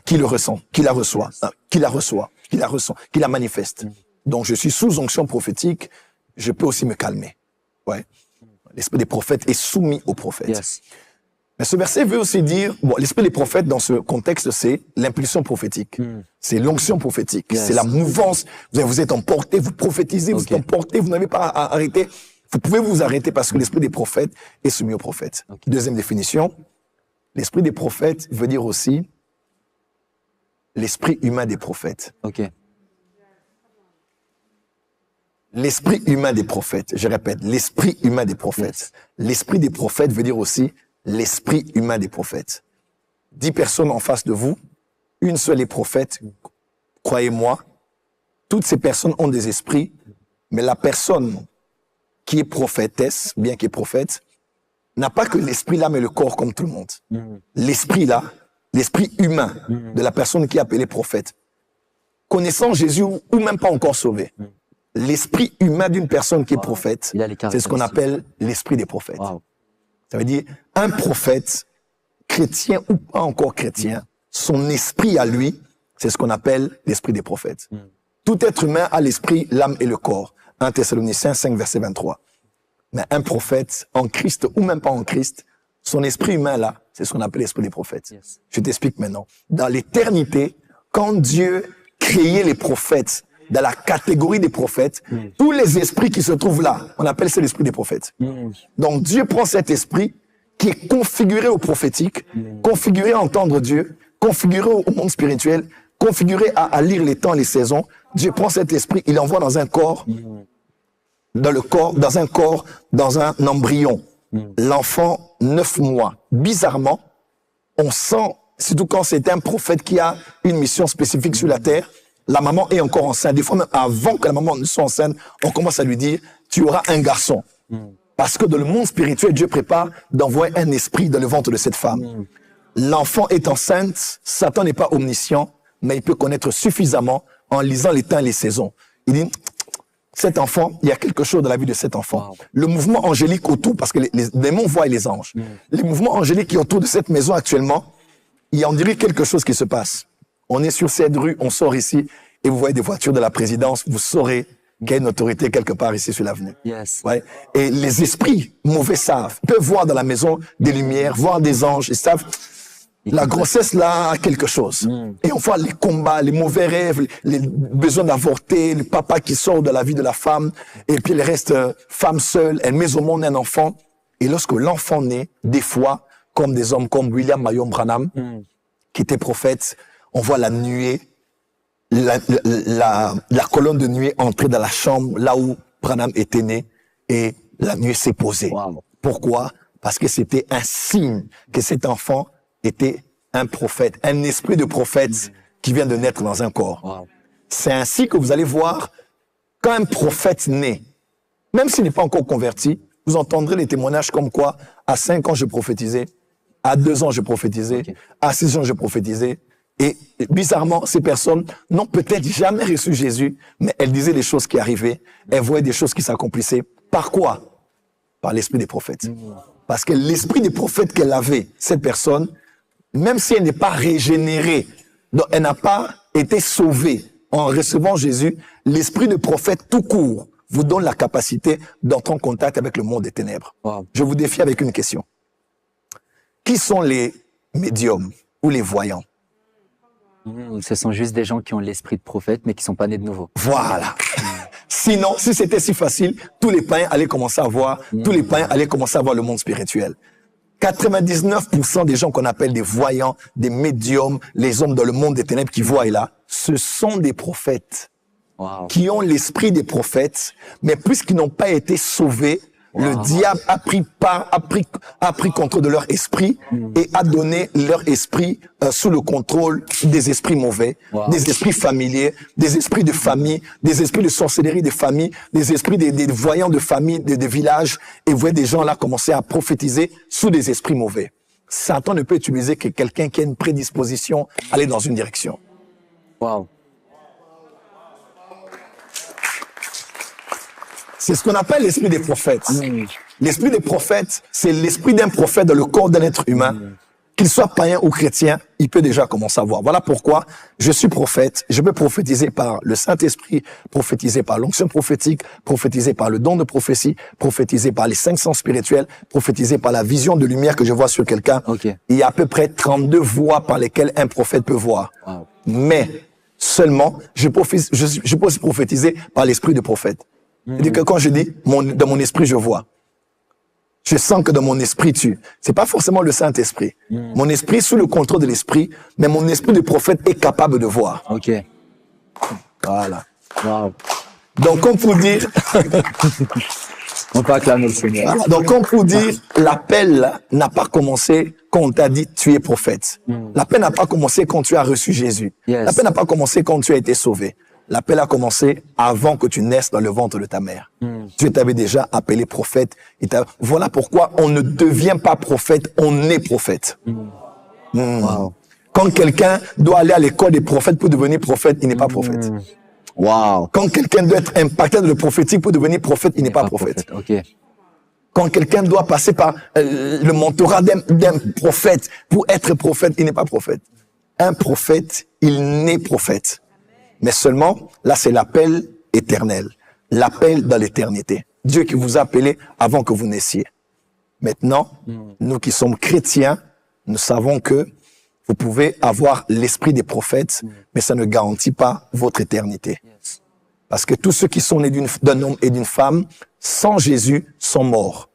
qui le ressent, qui la reçoit, qui la reçoit, qui la ressent, qui la manifeste. Donc, je suis sous onction prophétique, je peux aussi me calmer. Ouais. L'esprit des prophètes est soumis aux prophètes. Yes. Mais ce verset veut aussi dire, bon, l'esprit des prophètes dans ce contexte, c'est l'impulsion prophétique. C'est l'onction prophétique. Yes. C'est la mouvance. Vous êtes emporté, vous prophétisez, vous êtes emporté, vous n'avez pas à arrêter. Vous pouvez vous arrêter parce que l'esprit des prophètes est soumis aux prophètes. Deuxième définition, l'esprit des prophètes veut dire aussi l'esprit humain des prophètes. Ok. L'esprit humain des prophètes. Je répète, l'esprit humain des prophètes. L'esprit des prophètes veut dire aussi l'esprit humain des prophètes. 10 personnes en face de vous, une seule est prophète. Croyez-moi, toutes ces personnes ont des esprits, mais la personne qui est prophétesse, bien qu'elle est prophète, n'a pas que l'esprit, l'âme et le corps comme tout le monde. L'esprit là, l'esprit humain de la personne qui est appelée prophète, connaissant Jésus ou même pas encore sauvé. L'esprit humain d'une personne qui est prophète, c'est ce qu'on appelle l'esprit des prophètes. Ça veut dire, un prophète, chrétien ou pas encore chrétien, son esprit à lui, c'est ce qu'on appelle l'esprit des prophètes. Tout être humain a l'esprit, l'âme et le corps. 1 Thessaloniciens 5, verset 23. Mais un prophète, en Christ ou même pas en Christ, son esprit humain là, c'est ce qu'on appelle l'esprit des prophètes. Je t'explique maintenant. Dans l'éternité, quand Dieu créait les prophètes, dans la catégorie des prophètes, tous les esprits qui se trouvent là, on appelle ça l'esprit des prophètes. Donc Dieu prend cet esprit qui est configuré au prophétique, configuré à entendre Dieu, configuré au monde spirituel, configuré à lire les temps, les saisons. Dieu prend cet esprit, il l'envoie dans un corps, dans un embryon. L'enfant, 9 mois. Bizarrement, on sent, surtout quand c'est un prophète qui a une mission spécifique sur la terre, la maman est encore enceinte. Des fois, même avant que la maman ne soit enceinte, on commence à lui dire, tu auras un garçon. Parce que dans le monde spirituel, Dieu prépare d'envoyer un esprit dans le ventre de cette femme. L'enfant est enceinte, Satan n'est pas omniscient, mais il peut connaître suffisamment en lisant les temps et les saisons. Il dit, cet enfant, il y a quelque chose dans la vie de cet enfant. Le mouvement angélique autour, parce que les démons voient les anges. Les mouvements angéliques qui sont autour de cette maison actuellement, il y a, on dirait, quelque chose qui se passe. On est sur cette rue, on sort ici, et vous voyez des voitures de la présidence, vous saurez qu'il y a une autorité quelque part ici sur l'avenue. Ouais. Et les esprits mauvais savent, peuvent voir dans la maison des lumières, voir des anges, ils savent, la grossesse là a quelque chose. Et on voit les combats, les mauvais rêves, les besoins d'avorter, le papa qui sort de la vie de la femme, et puis elle reste femme seule, elle met au monde un enfant. Et lorsque l'enfant naît, des fois, comme des hommes comme William Marion Branham, qui était prophète, on voit la nuée, la colonne de nuée entrer dans la chambre, là où Branham était né, et la nuée s'est posée. Pourquoi? Parce que c'était un signe que cet enfant était un prophète, un esprit de prophète qui vient de naître dans un corps. C'est ainsi que vous allez voir, quand un prophète naît, même s'il n'est pas encore converti, vous entendrez les témoignages comme quoi, à 5 ans je prophétisais, à 2 ans je prophétisais, à 6 ans je prophétisais. Et bizarrement, ces personnes n'ont peut-être jamais reçu Jésus, mais elles disaient des choses qui arrivaient, elles voyaient des choses qui s'accomplissaient. Par quoi? Par l'esprit des prophètes. Parce que l'esprit des prophètes qu'elle avait, cette personne, même si elle n'est pas régénérée, donc elle n'a pas été sauvée en recevant Jésus, l'esprit de prophète tout court vous donne la capacité d'entrer en contact avec le monde des ténèbres. Je vous défie avec une question. Qui sont les médiums ou les voyants? Ce sont juste des gens qui ont l'esprit de prophète, mais qui sont pas nés de nouveau. Voilà. Sinon, si c'était si facile, tous les païens allaient commencer à voir, le monde spirituel. 99% des gens qu'on appelle des voyants, des médiums, les hommes dans le monde des ténèbres qui voient là, ce sont des prophètes qui ont l'esprit des prophètes, mais puisqu'ils n'ont pas été sauvés, le diable a pris contrôle de leur esprit et a donné leur esprit sous le contrôle des esprits mauvais, des esprits familiers, des esprits de famille, des esprits de sorcellerie de famille, des esprits des voyants de famille, des villages. Et vous voyez des gens là commencer à prophétiser sous des esprits mauvais. Satan ne peut utiliser que quelqu'un qui a une prédisposition à aller dans une direction. C'est ce qu'on appelle l'esprit des prophètes. L'esprit des prophètes, c'est l'esprit d'un prophète dans le corps d'un être humain. qu'il soit païen ou chrétien, il peut déjà commencer à voir. Voilà pourquoi je suis prophète. Je peux prophétiser par le Saint-Esprit, prophétiser par l'onction prophétique, prophétiser par le don de prophétie, prophétiser par les 5 sens spirituels, prophétiser par la vision de lumière que je vois sur quelqu'un. Ok. Il y a à peu près 32 voies par lesquelles un prophète peut voir. Wow. Mais seulement, je peux aussi prophétiser par l'esprit de prophète. C'est-à-dire que quand je dis, dans mon esprit, je vois. Je sens que dans mon esprit, c'est pas forcément le Saint-Esprit. Mon esprit sous le contrôle de l'esprit, mais mon esprit de prophète est capable de voir. Ok. Voilà. Wow. Donc, comme pour dire, On peut acclamer le Seigneur. voilà. Donc, comme pour dire, l'appel n'a pas commencé quand on t'a dit tu es prophète. L'appel n'a pas commencé quand tu as reçu Jésus. Yes. L'appel n'a pas commencé quand tu as été sauvé. L'appel a commencé avant que tu naisses dans le ventre de ta mère. Dieu t'avait déjà appelé prophète. Voilà pourquoi on ne devient pas prophète, on est prophète. Wow. Quand quelqu'un doit aller à l'école des prophètes pour devenir prophète, il n'est pas prophète. Wow. Quand quelqu'un doit être impacté dans le prophétique pour devenir prophète, il n'est pas prophète. Ok. Quand quelqu'un doit passer par le mentorat d'un prophète pour être prophète, il n'est pas prophète. Un prophète, il naît prophète. Mais seulement, là, c'est l'appel éternel. L'appel dans l'éternité. Dieu qui vous a appelé avant que vous naissiez. Maintenant, nous qui sommes chrétiens, nous savons que vous pouvez avoir l'esprit des prophètes, mais ça ne garantit pas votre éternité. Yes. Parce que tous ceux qui sont nés d'un homme et d'une femme, sans Jésus, sont morts.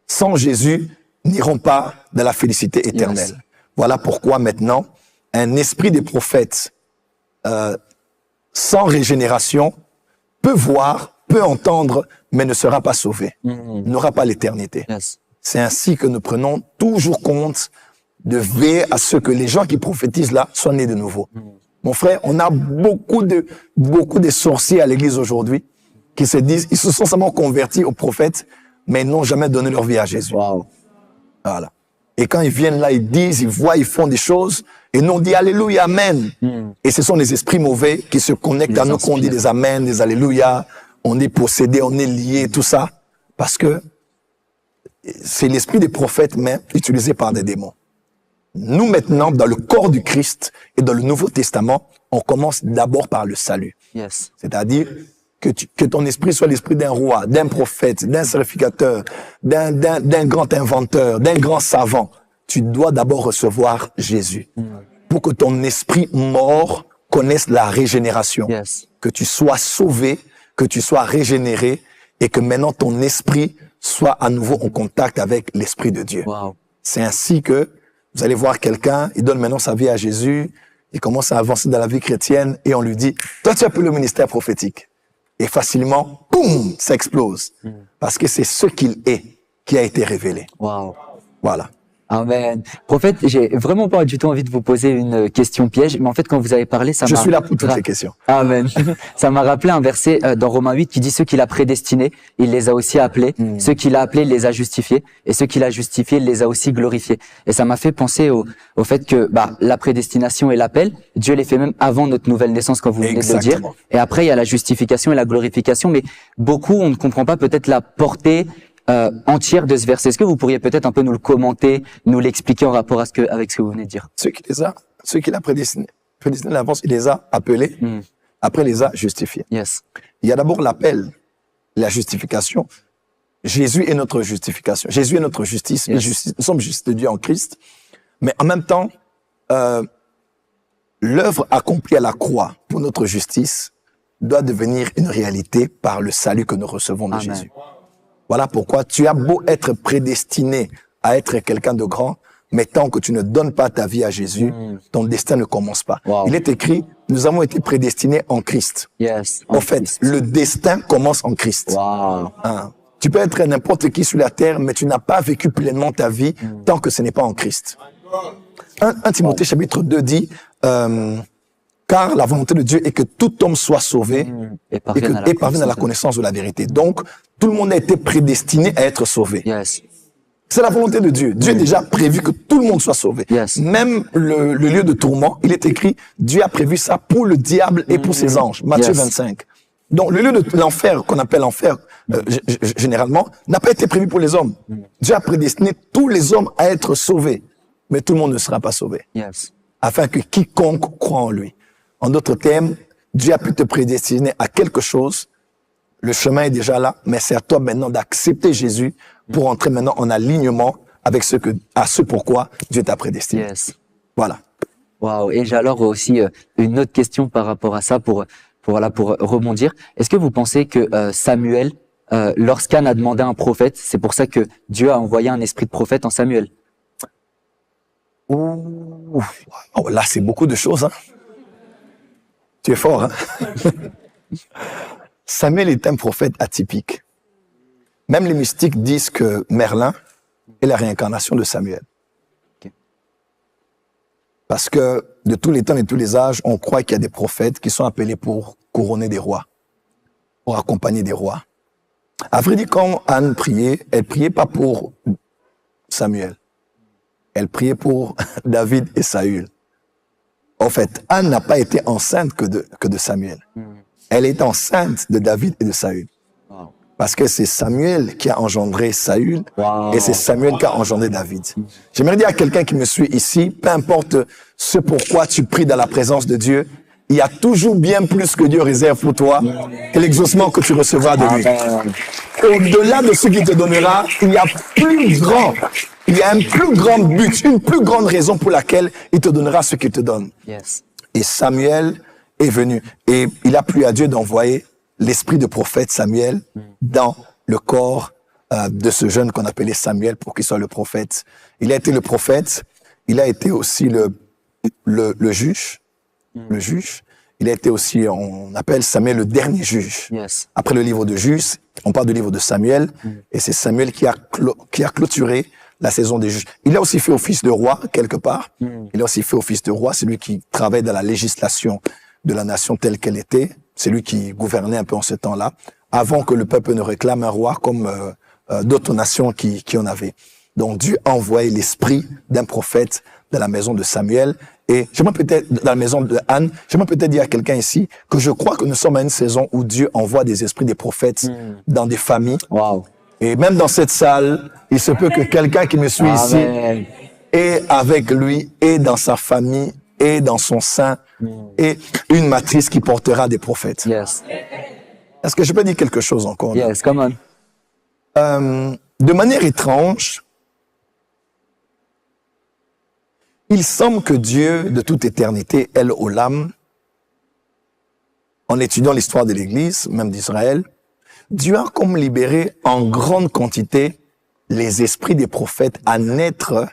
Sans Jésus, n'iront pas dans la félicité éternelle. Yes. Voilà pourquoi maintenant, un esprit des prophètes sans régénération peut voir, peut entendre, mais ne sera pas sauvé. N'aura pas l'éternité. Yes. C'est ainsi que nous prenons toujours compte de veiller à ce que les gens qui prophétisent là soient nés de nouveau. Mon frère, on a beaucoup de sorciers à l'église aujourd'hui qui se disent, ils se sont seulement convertis aux prophètes, mais ils n'ont jamais donné leur vie à Jésus. Wow. Voilà. Et quand ils viennent là, ils disent, ils voient, ils font des choses, et nous on dit Alléluia, Amen. Et ce sont les esprits mauvais qui se connectent à nous, qu'on dit des Amen, des Alléluia, on est possédé, on est lié, tout ça, parce que c'est l'esprit des prophètes, mais utilisé par des démons. Nous maintenant, dans le corps du Christ et dans le Nouveau Testament, on commence d'abord par le salut. Yes. C'est-à-dire que ton esprit soit l'esprit d'un roi, d'un prophète, d'un sacrificateur, d'un grand inventeur, d'un grand savant. Tu dois d'abord recevoir Jésus pour que ton esprit mort connaisse la régénération. Yes. Que tu sois sauvé, que tu sois régénéré et que maintenant ton esprit soit à nouveau en contact avec l'Esprit de Dieu. Wow. C'est ainsi que vous allez voir quelqu'un, il donne maintenant sa vie à Jésus, il commence à avancer dans la vie chrétienne et on lui dit, toi tu as appelé le ministère prophétique. Et facilement, boum, ça explose. Parce que c'est ce qu'il est qui a été révélé. Wow. Voilà. Amen. Prophète, j'ai vraiment pas du tout envie de vous poser une question piège, mais en fait, quand vous avez parlé, ça m'a... Je suis là pour toutes les questions. Amen. Ça m'a rappelé un verset dans Romains 8 qui dit ceux qu'il a prédestinés, il les a aussi appelés. Ceux qu'il a appelés, il les a justifiés. Et ceux qu'il a justifiés, il les a aussi glorifiés. Et ça m'a fait penser au fait que la prédestination et l'appel, Dieu les fait même avant notre nouvelle naissance, comme vous venez de le dire. Exactement. Et après, il y a la justification et la glorification. Mais beaucoup, on ne comprend pas peut-être la portée entière de ce verset. Est-ce que vous pourriez peut-être un peu nous le commenter, nous l'expliquer en rapport avec ce que vous venez de dire? Ceux qu'il a prédestinés à l'avance, il les a appelés, après il les a justifiés. Yes. Il y a d'abord l'appel, la justification. Jésus est notre justification. Jésus est notre justice. Yes. Nous sommes justes de Dieu en Christ. Mais en même temps, l'œuvre accomplie à la croix pour notre justice doit devenir une réalité par le salut que nous recevons de Amen. Jésus. Voilà pourquoi tu as beau être prédestiné à être quelqu'un de grand, mais tant que tu ne donnes pas ta vie à Jésus, ton destin ne commence pas. Wow. Il est écrit, nous avons été prédestinés en Christ. Yes. En fait, le destin commence en Christ. Wow. Hein. Tu peux être n'importe qui sur la terre, mais tu n'as pas vécu pleinement ta vie tant que ce n'est pas en Christ. 1 Timothée chapitre 2 dit, car la volonté de Dieu est que tout homme soit sauvé Et et parvienne à la connaissance de la vérité. Donc, tout le monde a été prédestiné à être sauvé. Yes. C'est la volonté de Dieu. Dieu a déjà prévu que tout le monde soit sauvé. Yes. Même le lieu de tourment, il est écrit, Dieu a prévu ça pour le diable et pour ses anges. Matthieu Yes. 25. Donc, le lieu de l'enfer, qu'on appelle l'enfer généralement, n'a pas été prévu pour les hommes. Dieu a prédestiné tous les hommes à être sauvés. mais tout le monde ne sera pas sauvé. Yes. Afin que quiconque croit en lui. En d'autres termes, Dieu a pu te prédestiner à quelque chose. Le chemin est déjà là, mais c'est à toi maintenant d'accepter Jésus pour entrer maintenant en alignement avec ce pourquoi Dieu t'a prédestiné. Yes. Voilà. Waouh. Et j'ai alors aussi une autre question par rapport à ça pour rebondir. Est-ce que vous pensez que Samuel, lorsqu'Anne a demandé un prophète, c'est pour ça que Dieu a envoyé un esprit de prophète en Samuel? Ouh. Oh, là, c'est beaucoup de choses. Hein. Tu es fort. Hein. Samuel est un prophète atypique. Même les mystiques disent que Merlin est la réincarnation de Samuel. Okay. Parce que de tous les temps et de tous les âges, on croit qu'il y a des prophètes qui sont appelés pour couronner des rois, pour accompagner des rois. À vrai dire, quand Anne priait, elle priait pas pour Samuel. Elle priait pour David et Saül. En fait, Anne n'a pas été enceinte que de Samuel. Elle est enceinte de David et de Saül. Wow. Parce que c'est Samuel qui a engendré Saül Wow. et c'est Samuel qui a engendré David. J'aimerais dire à quelqu'un qui me suit ici, peu importe ce pourquoi tu pries dans la présence de Dieu, il y a toujours bien plus que Dieu réserve pour toi que l'exaucement que tu recevras de lui. Au-delà de ce qu'il te donnera, il y a plus grand. Il y a un plus grand but, une plus grande raison pour laquelle il te donnera ce qu'il te donne. Yes. Et Samuel est venu. Et il a plu à Dieu d'envoyer l'esprit de prophète Samuel dans le corps de ce jeune qu'on appelait Samuel pour qu'il soit le prophète. Il a été le prophète, il a été aussi le juge. Le juge. Il a été aussi, on appelle Samuel le dernier juge. Yes. Après le livre de Juges, on parle du livre de Samuel, et c'est Samuel qui a clôturé la saison des juges. Il a aussi fait office de roi, quelque part. Il a aussi fait office de roi. C'est lui qui travaille dans la législation de la nation telle qu'elle était. C'est lui qui gouvernait un peu en ce temps-là, avant que le peuple ne réclame un roi comme d'autres nations qui en avaient. Donc Dieu a envoyé l'esprit d'un prophète dans la maison de Samuel. Et j'aimerais peut-être, dans la maison de Anne, j'aimerais peut-être dire à quelqu'un ici que je crois que nous sommes à une saison où Dieu envoie des esprits des prophètes dans des familles. Wow. Et même dans cette salle, il se peut que quelqu'un qui me suit ici est avec lui, et dans sa famille, et dans son sein, et une matrice qui portera des prophètes. Yes. Est-ce que je peux dire quelque chose encore? Yes, come on. De manière étrange, il semble que Dieu, de toute éternité, El Olam, en étudiant l'histoire de l'Église, même d'Israël, Dieu a comme libéré en grande quantité les esprits des prophètes à naître,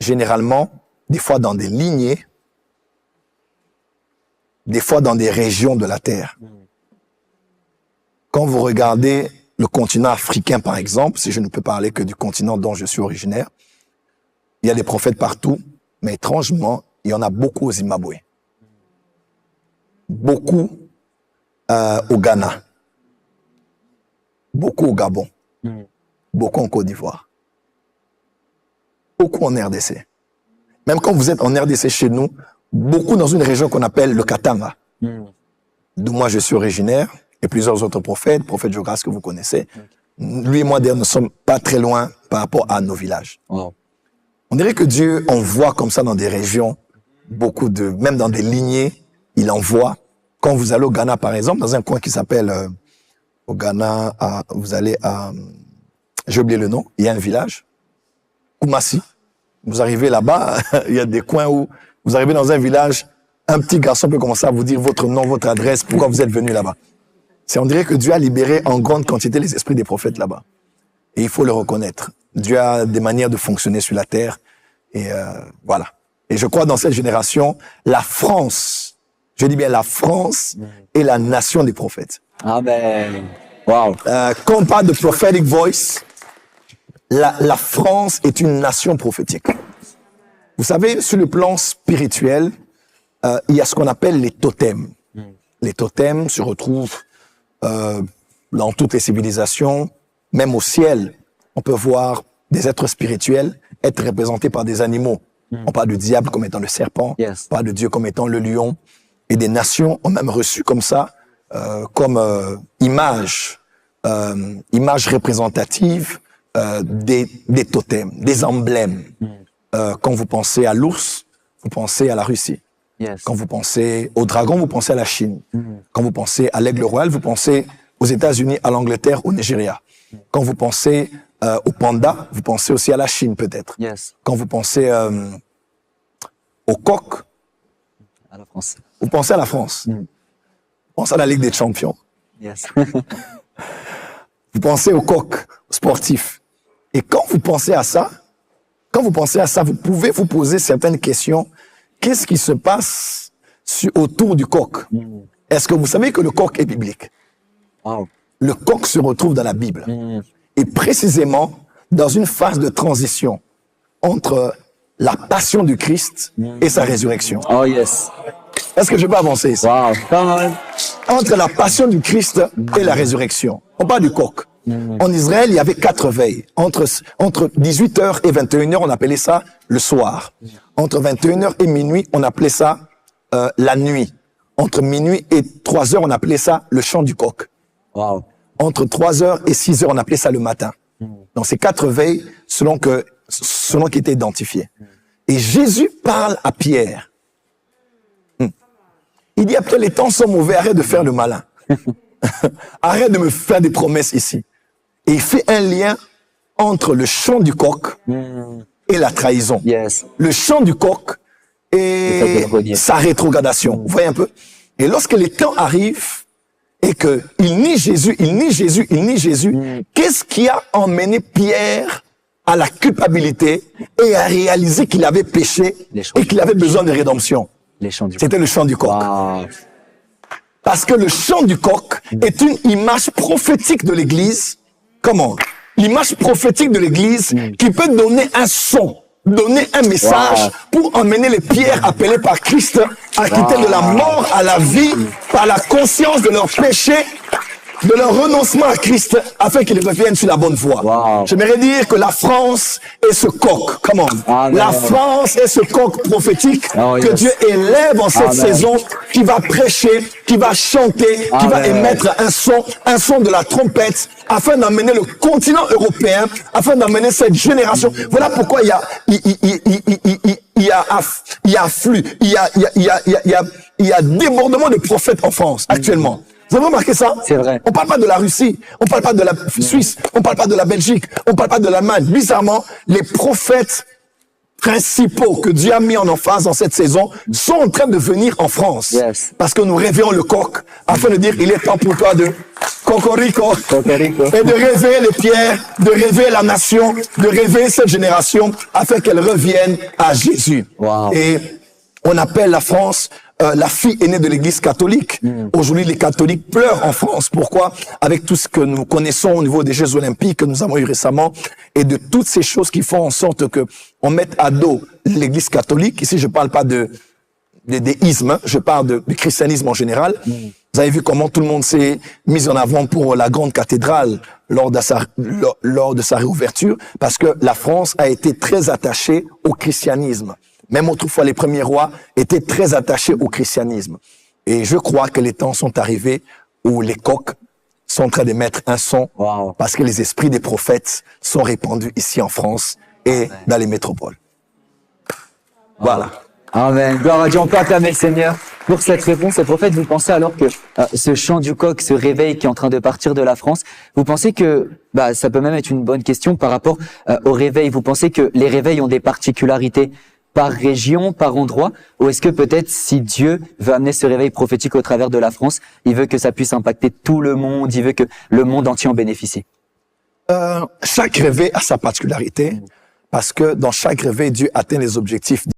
généralement, des fois dans des lignées, des fois dans des régions de la terre. Quand vous regardez le continent africain, par exemple, si je ne peux parler que du continent dont je suis originaire, il y a des prophètes partout, mais étrangement, il y en a beaucoup au Zimbabwe. Beaucoup au Ghana. Beaucoup au Gabon. Beaucoup en Côte d'Ivoire. Beaucoup en RDC. Même quand vous êtes en RDC chez nous, beaucoup dans une région qu'on appelle le Katanga, d'où moi je suis originaire, et plusieurs autres prophètes, prophète Jogas que vous connaissez. Lui et moi, d'ailleurs, ne sommes pas très loin par rapport à nos villages. Wow. On dirait que Dieu envoie comme ça dans des régions, même dans des lignées, il envoie. Quand vous allez au Ghana, par exemple, dans un coin qui s'appelle, au Ghana, vous allez à, j'ai oublié le nom, il y a un village, Koumassi. Vous arrivez là-bas, il y a des coins où vous arrivez dans un village, un petit garçon peut commencer à vous dire votre nom, votre adresse, pourquoi vous êtes venu là-bas. On dirait que Dieu a libéré en grande quantité les esprits des prophètes là-bas. Et il faut le reconnaître. Dieu a des manières de fonctionner sur la terre. Et voilà. Et je crois dans cette génération, la France, je dis bien la France, est la nation des prophètes. Amen. Wow. Quand on parle de prophetic voice, la France est une nation prophétique. Vous savez, sur le plan spirituel, il y a ce qu'on appelle les totems. Les totems se retrouvent dans toutes les civilisations, même au ciel. On peut voir des êtres spirituels être représentés par des animaux. On parle du diable comme étant le serpent, Yes. on parle de Dieu comme étant le lion. Et des nations ont même reçu comme ça, comme image représentative des totems, des emblèmes. Quand vous pensez à l'ours, vous pensez à la Russie. Yes. Quand vous pensez au dragon, vous pensez à la Chine. Quand vous pensez à l'aigle royal, vous pensez aux États-Unis, à l'Angleterre, au Nigeria. Quand vous pensez au panda, vous pensez aussi à la Chine peut-être. Yes. Quand vous pensez au coq, À la France. vous pensez à la France. Vous pensez à la Ligue des Champions. Yes. Vous pensez au coq sportif. Et quand vous pensez à ça, vous pouvez vous poser certaines questions. Qu'est-ce qui se passe autour du coq? Est-ce que vous savez que le coq est biblique? Wow. Le coq se retrouve dans la Bible. Et précisément dans une phase de transition entre la passion du Christ et sa résurrection. Oh yes. Est-ce que je peux avancer ici? Wow. Come on. Entre la passion du Christ et la résurrection. On parle du coq. En Israël, il y avait 4 veilles. Entre 18h et 21h, on appelait ça le soir. Entre 21h et minuit, on appelait ça la nuit. Entre minuit et 3h, on appelait ça le chant du coq. Wow. Entre 3h et 6h, on appelait ça le matin. Donc, c'est 4 veilles selon qui étaient identifiées. Et Jésus parle à Pierre. Il dit, après les temps sont mauvais, arrête de faire le malin. Arrête de me faire des promesses ici. Et il fait un lien entre le chant du coq et la trahison. Yes. Le chant du coq et sa rétrogradation. Vous voyez un peu? Et lorsque les temps arrivent et que il nie Jésus, qu'est-ce qui a emmené Pierre à la culpabilité et à réaliser qu'il avait péché et qu'il avait besoin de rédemption? Les chants du coq. C'était le chant du coq. Wow. Parce que le chant du coq est une image prophétique de l'Église. Comment? L'image prophétique de l'Église qui peut donner un son, donner un message pour emmener les pierres appelées par Christ à quitter de la mort à la vie par la conscience de leur péché, de leur renoncement à Christ afin qu'ils reviennent sur la bonne voie. Wow. J'aimerais dire que la France est ce coq. Comment? La France est ce coq prophétique que Dieu élève en cette saison, qui va prêcher, qui va chanter, qui va émettre un son de la trompette afin d'emmener le continent européen, afin d'emmener cette génération. Voilà pourquoi il y a débordement de prophètes en France actuellement. Vous avez remarqué ça? C'est vrai. On parle pas de la Russie, on parle pas de la Suisse, on parle pas de la Belgique, on parle pas de l'Allemagne. Bizarrement, les prophètes principaux que Dieu a mis en emphase dans cette saison sont en train de venir en France. Yes. Parce que nous réveillons le coq afin de dire il est temps pour toi de cocorico et de réveiller les pierres, de réveiller la nation, de réveiller cette génération afin qu'elle revienne à Jésus. Wow. Et on appelle la France la fille aînée de l'Église catholique. Aujourd'hui, les catholiques pleurent en France. Pourquoi? Avec tout ce que nous connaissons au niveau des Jeux Olympiques que nous avons eu récemment et de toutes ces choses qui font en sorte que on mette à dos l'Église catholique. Ici, je parle pas des ismes, hein, je parle du christianisme en général. Vous avez vu comment tout le monde s'est mis en avant pour la grande cathédrale lors de sa réouverture, parce que la France a été très attachée au christianisme. Même autrefois, les premiers rois étaient très attachés au christianisme. Et je crois que les temps sont arrivés où les coqs sont en train d'émettre un son parce que les esprits des prophètes sont répandus ici en France et dans les métropoles. Voilà. Amen. Gloire à Dieu. On peut acclamer le Seigneur pour cette réponse. Et prophète, vous pensez alors que ce chant du coq, ce réveil qui est en train de partir de la France, vous pensez que ça peut même être une bonne question par rapport au réveil. Vous pensez que les réveils ont des particularités par région, par endroit, ou est-ce que peut-être si Dieu veut amener ce réveil prophétique au travers de la France, il veut que ça puisse impacter tout le monde, il veut que le monde entier en bénéficie? Chaque réveil a sa particularité, parce que dans chaque réveil, Dieu atteint les objectifs